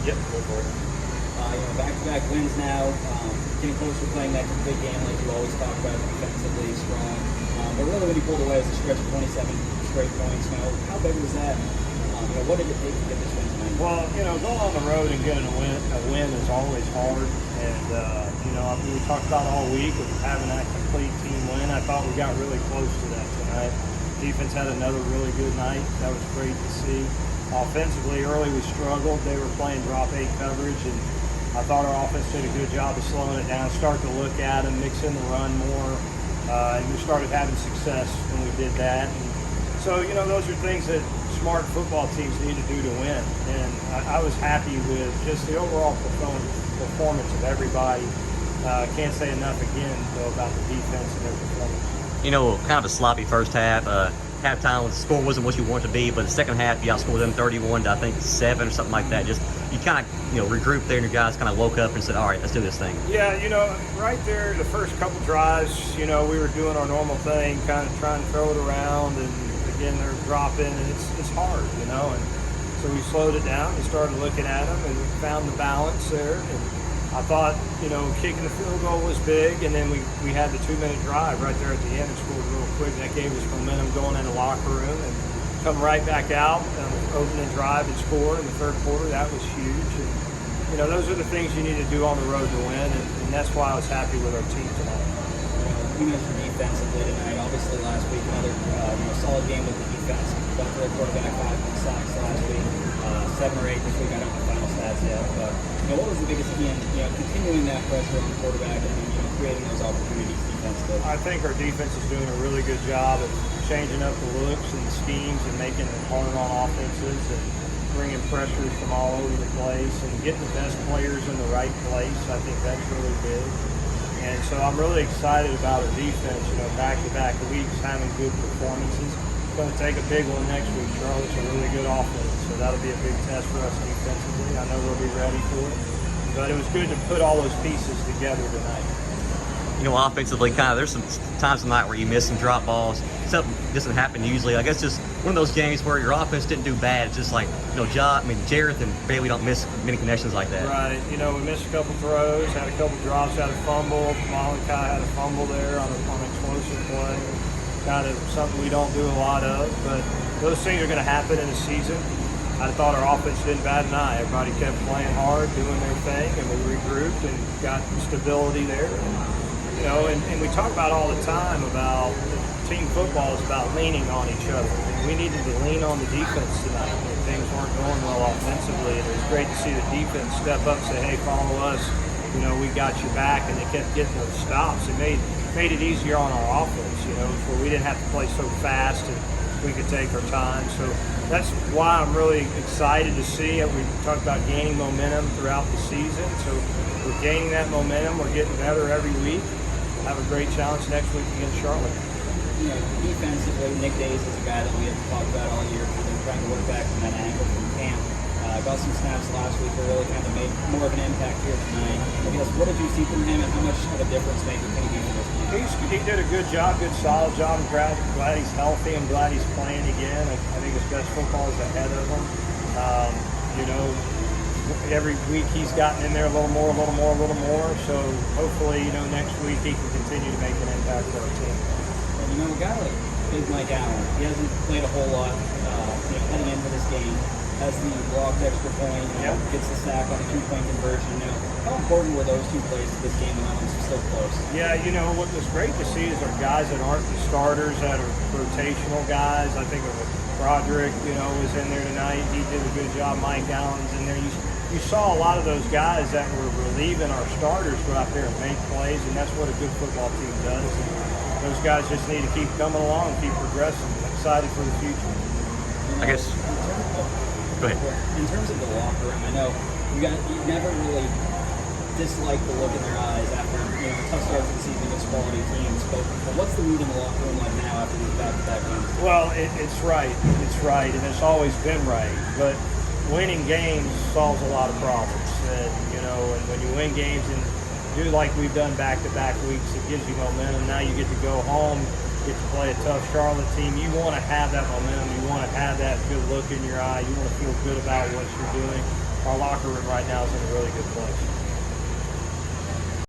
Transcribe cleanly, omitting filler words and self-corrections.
Yep, go for it. Back-to-back wins now, getting closer to playing that complete game like you always talk about, defensively strong. But really when you pulled away, it was a stretch of 27 straight points. How big was that? What did it take to get this win tonight? Well, going on the road and getting a win is always hard. And, we talked about all week of having that complete team win. I thought we got really close to that tonight. Defense had another really good night. That was great to see. Offensively, early we struggled. They were playing drop 8 coverage, and I thought our offense did a good job of slowing it down, start to look at them, mix in the run more, and we started having success when we did that. And so, those are things that smart football teams need to do to win. And I was happy with just the overall performance of everybody. Can't say enough again, though, about the defense and their performance. Kind of a sloppy first half. Halftime, the score wasn't what you want it to be, but the second half, you outscored them 31 to, I think, 7 or something like that. Just, you kind of, regrouped there, and your guys kind of woke up and said, all right, let's do this thing. Yeah, right there, the first couple drives, we were doing our normal thing, kind of trying to throw it around, and again, they're dropping, and it's hard, and so we slowed it down and started looking at them and found the balance there. And I thought, kicking the field goal was big, and then we had the 2-minute drive right there at the end and scored real quick. That gave us momentum going in the locker room and come right back out and opening drive and score in the third quarter. That was huge. And, those are the things you need to do on the road to win, and that's why I was happy with our team tonight. You mentioned defensively tonight. Obviously, last week another solid game with the defense. Got to the quarterback 5 sacks last week, 7 or 8 this week. I don't have the final stats yet, but what was the biggest key in continuing that pressure on the quarterback and creating those opportunities defensively? I think our defense is doing a really good job of changing up the looks and the schemes and making it hard on offenses and bringing pressures from all over the place and getting the best players in the right place. I think that's really big. And so I'm really excited about our defense, back-to-back weeks having good performances. It's going to take a big one next week. Charlotte's a really good offense, so that'll be a big test for us defensively. I know we'll be ready for it. But it was good to put all those pieces together tonight. Offensively, there's some times tonight where you miss some drop balls. Something doesn't happen usually. I guess just one of those games where your offense didn't do bad. It's just like, Jareth and Bailey don't miss many connections like that. Right. We missed a couple throws, had a couple drops, had a fumble. Malachi had a fumble there on an explosive play. Kind of something we don't do a lot of, but those things are going to happen in a season. I thought our offense didn't bat an eye. Everybody kept playing hard, doing their thing, and we regrouped and got stability there. And we talk about all the time about team football is about leaning on each other. And we needed to lean on the defense tonight when things weren't going well offensively. And it was great to see the defense step up and say, hey, follow us. We got your back. And they kept getting those stops. It made it easier on our offense, where we didn't have to play so fast and we could take our time. So that's why I'm really excited to see it. We talked about gaining momentum throughout the season. So we're gaining that momentum. We're getting better every week. Have a great challenge next week against Charlotte. Defensively, Nick Days is a guy that we have talked about all year. We've been trying to work back from that ankle from camp. Got some snaps last week that really kind of made more of an impact here tonight. What did you see from him, and how much of a difference maker can he be for this team? He did a good job, good solid job. I'm glad he's healthy. I'm glad he's playing again. I think his best football is ahead of him. Every week he's gotten in there a little more. So hopefully, next week he can continue to make an impact for our team. And a guy like Big Mike Allen, he hasn't played a whole lot, heading into this game. Has the blocked extra point, gets the sack on the 2-point conversion. How important were those 2 plays to this game when that was so close? Yeah, what was great to see is our guys that aren't the starters, that are rotational guys. I think Broderick, was in there tonight. He did a good job. Mike Allen's in there. You saw a lot of those guys that were relieving our starters go out there and make plays, and that's what a good football team does. And those guys just need to keep coming along and keep progressing. I'm excited for the future. I guess. Go ahead. In terms of the locker room, I know you never really disliked the look in their eyes after a tough start to the season against quality teams. But what's the mood in the locker room like now after these back-to-back games? Well, it's right. It's right, and it's always been right. But winning games solves a lot of problems. And when you win games and do like we've done back-to-back weeks, it gives you momentum. Now you get to go home, get to play a tough Charlotte team. You want to have that momentum. You want to have that good look in your eye. You want to feel good about what you're doing. our locker room right now is in a really good place.